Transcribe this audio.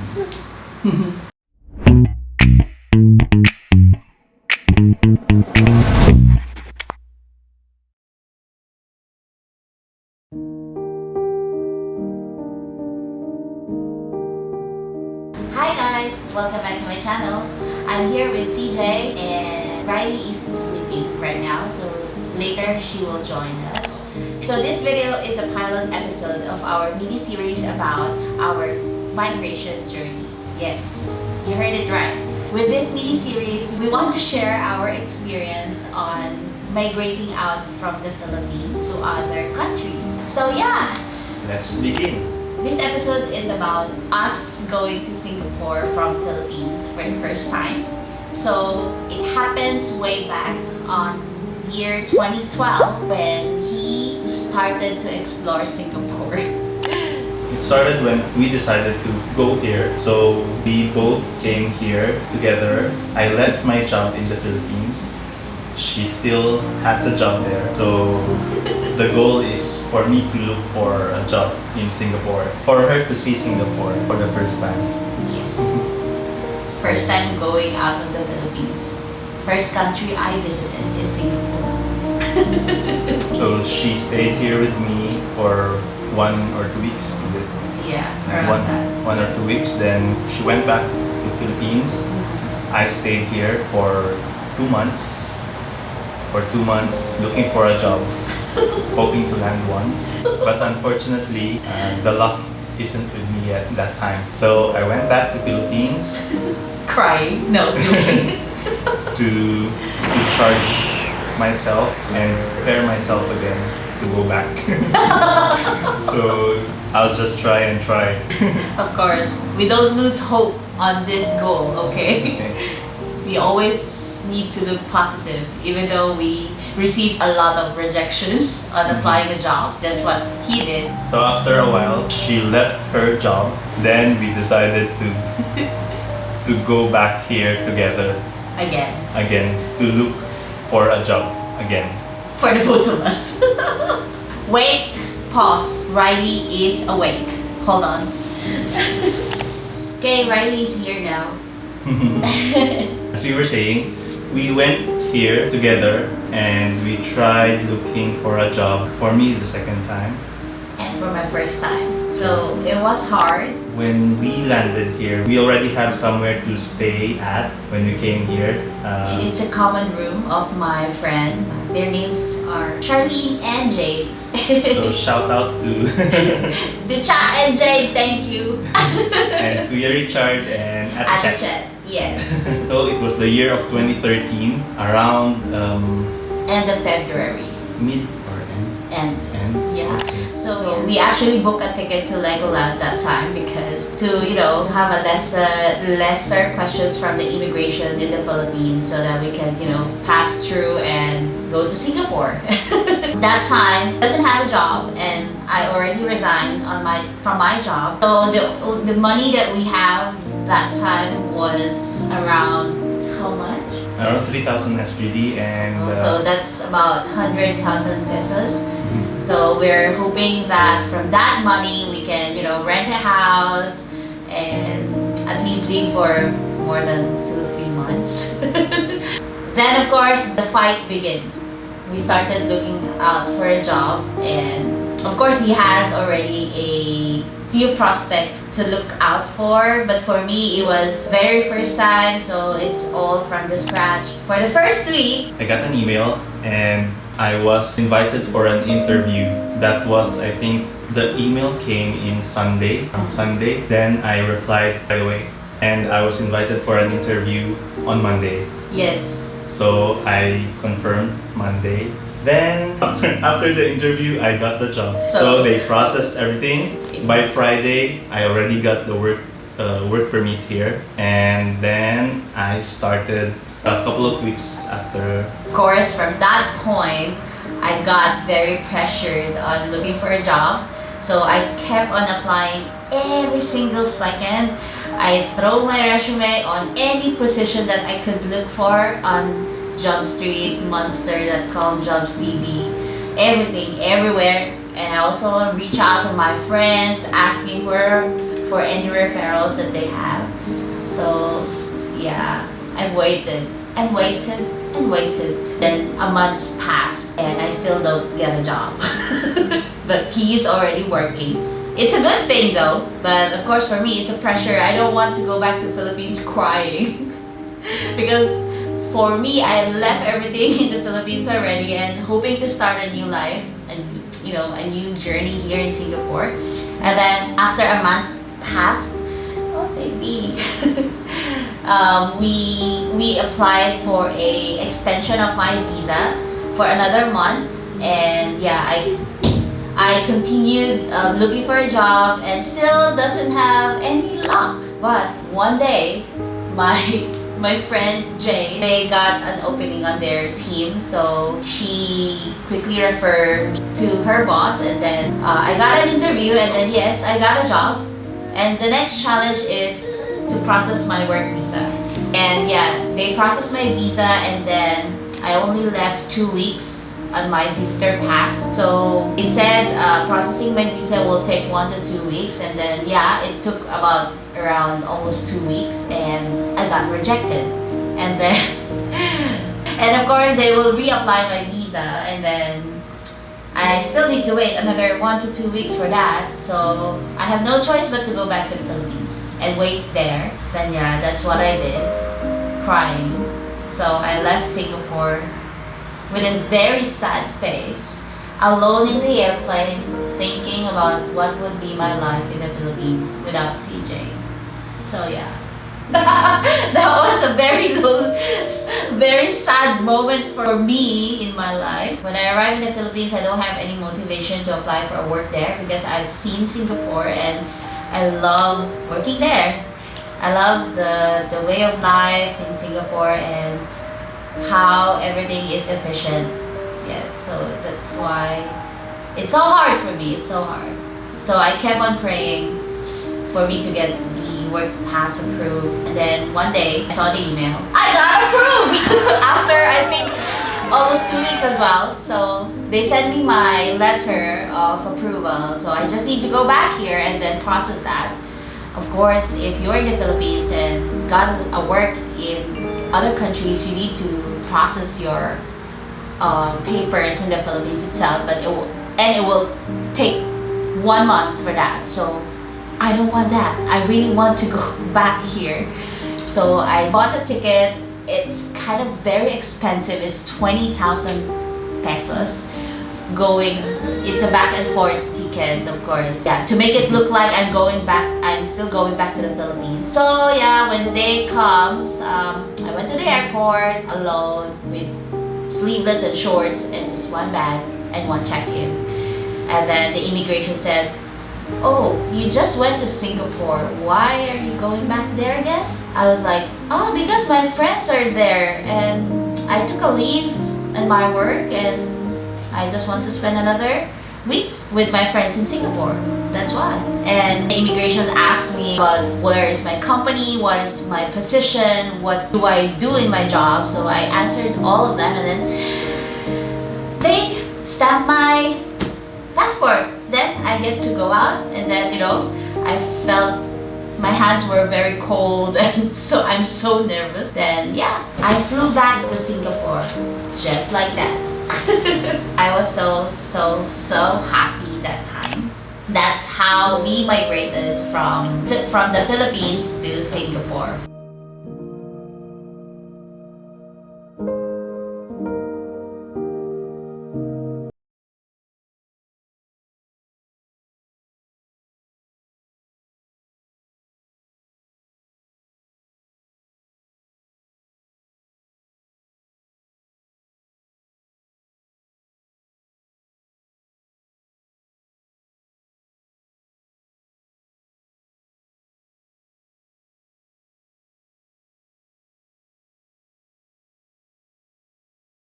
Hi guys! Welcome back to my channel. I'm here with CJ and Riley is sleeping right now, so later she will join us. So this video is a pilot episode of our mini-series about our migration journey. Yes, you heard it right. With this mini-series, we want to share our experience on migrating out from the Philippines to other countries. So yeah, let's begin. This episode is about us going to Singapore from Philippines for the first time. So it happens way back on year 2012 when he started to explore Singapore. It started when we decided to go here. So we both came here together. I left my job in the Philippines. She still has a job there. So the goal is for me to look for a job in Singapore. For her to see Singapore for the first time. Yes. First time going out of the Philippines. First country I visited is Singapore. So she stayed here with me for 1 or 2 weeks, is it? Yeah, around that. 1 or 2 weeks. Then she went back to Philippines. I stayed here for 2 months. For 2 months looking for a job, hoping to land one. But unfortunately, the luck isn't with me at that time. So I went back to Philippines. Crying? No, joking. to charge myself and prepare myself again to go back. So I'll just try and try. Of course, we don't lose hope on this goal, okay? We always need to look positive, even though we received a lot of rejections on applying a job. That's what he did. So after a while, she left her job. Then we decided to go back here together again to look for a job again. For the both of us. Wait, pause. Riley is awake. Hold on. Okay, Riley's here now. As we were saying, we went here together and we tried looking for a job. For me, the second time. And for my first time. So it was hard. When we landed here, we already have somewhere to stay at when we came here. It's a common room of my friend. Their names are Charlene and Jade. So shout out to Cha and Jade, thank you. And Kuya Richard and Ate. Yes. So it was the year of 2013, around end of February. Mid or end? End. Yeah. Okay. So we actually booked a ticket to Legoland that time because to have a lesser questions from the immigration in the Philippines so that we can pass through and go to Singapore. That time doesn't have a job and I already resigned from my job. So the money that we have that time was around how much? Around 3,000 SGD and so that's about 100,000 pesos. So we're hoping that from that money we can rent a house and at least live for more than 2 or 3 months. Then of course the fight begins. We started looking out for a job and of course he has already a few prospects to look out for, but for me it was very first time, so it's all from the scratch. For the first week, I got an email and I was invited for an interview. That was, I think, the email came in on Sunday. Then I replied right away and I was invited for an interview on Monday. Yes. So I confirmed Monday. Then after the interview, I got the job. So they processed everything. By Friday, I already got the work permit here, and then I started a couple of weeks after. Of course, from that point, I got very pressured on looking for a job. So I kept on applying every single second. I throw my resume on any position that I could look for on JobStreet, Monster.com, JobsDB, everything, everywhere. And I also reach out to my friends asking for for any referrals that they have. So yeah, I waited and waited and waited. Then a month passed and I still don't get a job. But he's already working. It's a good thing though, but of course for me it's a pressure. I don't want to go back to Philippines crying. Because for me, I left everything in the Philippines already and hoping to start a new life and a new journey here in Singapore. And then after a month passed, oh maybe, we applied for a extension of my visa for another month, and yeah, I continued looking for a job and still doesn't have any luck. But one day, my friend Jay, they got an opening on their team, so she quickly referred me to her boss, and then I got an interview, and then yes, I got a job. And the next challenge is to process my work visa. And yeah, they processed my visa, and then I only left 2 weeks on my visitor pass. So they said processing my visa will take 1 to 2 weeks, and then yeah, it took about around almost 2 weeks and I got rejected. And then and of course they will reapply my visa, and then I still need to wait another 1 to 2 weeks for that. So I have no choice but to go back to the Philippines and wait there. Then yeah, that's what I did, crying. So I left Singapore with a very sad face, alone in the airplane, thinking about what would be my life in the Philippines without CJ. So yeah, that was a very sad moment for me in my life. When I arrived in the Philippines, I don't have any motivation to apply for a work there because I've seen Singapore and I love working there. I love the way of life in Singapore and how everything is efficient. Yes, so that's why it's so hard for me. It's so hard. So I kept on praying for me to get the work pass approved. And then one day I saw the email. I got approved after I think almost 2 weeks as well. So they sent me my letter of approval. So I just need to go back here and then process that. Of course, if you're in the Philippines and got a work in other countries, you need to process your papers in the Philippines itself, but it will take 1 month for that. So I don't want that. I really want to go back here. So I bought a ticket. It's kind of very expensive. It's 20,000 pesos. It's a back and forth ticket, of course. Yeah, to make it look like I'm still going back to the Philippines. So yeah, when the day comes, I went to the airport alone with sleeveless and shorts and just one bag and one check-in. And then the immigration said, "Oh, you just went to Singapore. Why are you going back there again?" I was like, "Oh, because my friends are there and I took a leave in my work and I just want to spend another week with my friends in Singapore. That's why." And the immigration asked me about where is my company, what is my position, what do I do in my job. So I answered all of them, and then they stamped my passport. Then I get to go out, and then I felt my hands were very cold, and so I'm so nervous. Then yeah, I flew back to Singapore just like that. I was so happy that time. That's how we migrated from the Philippines to Singapore.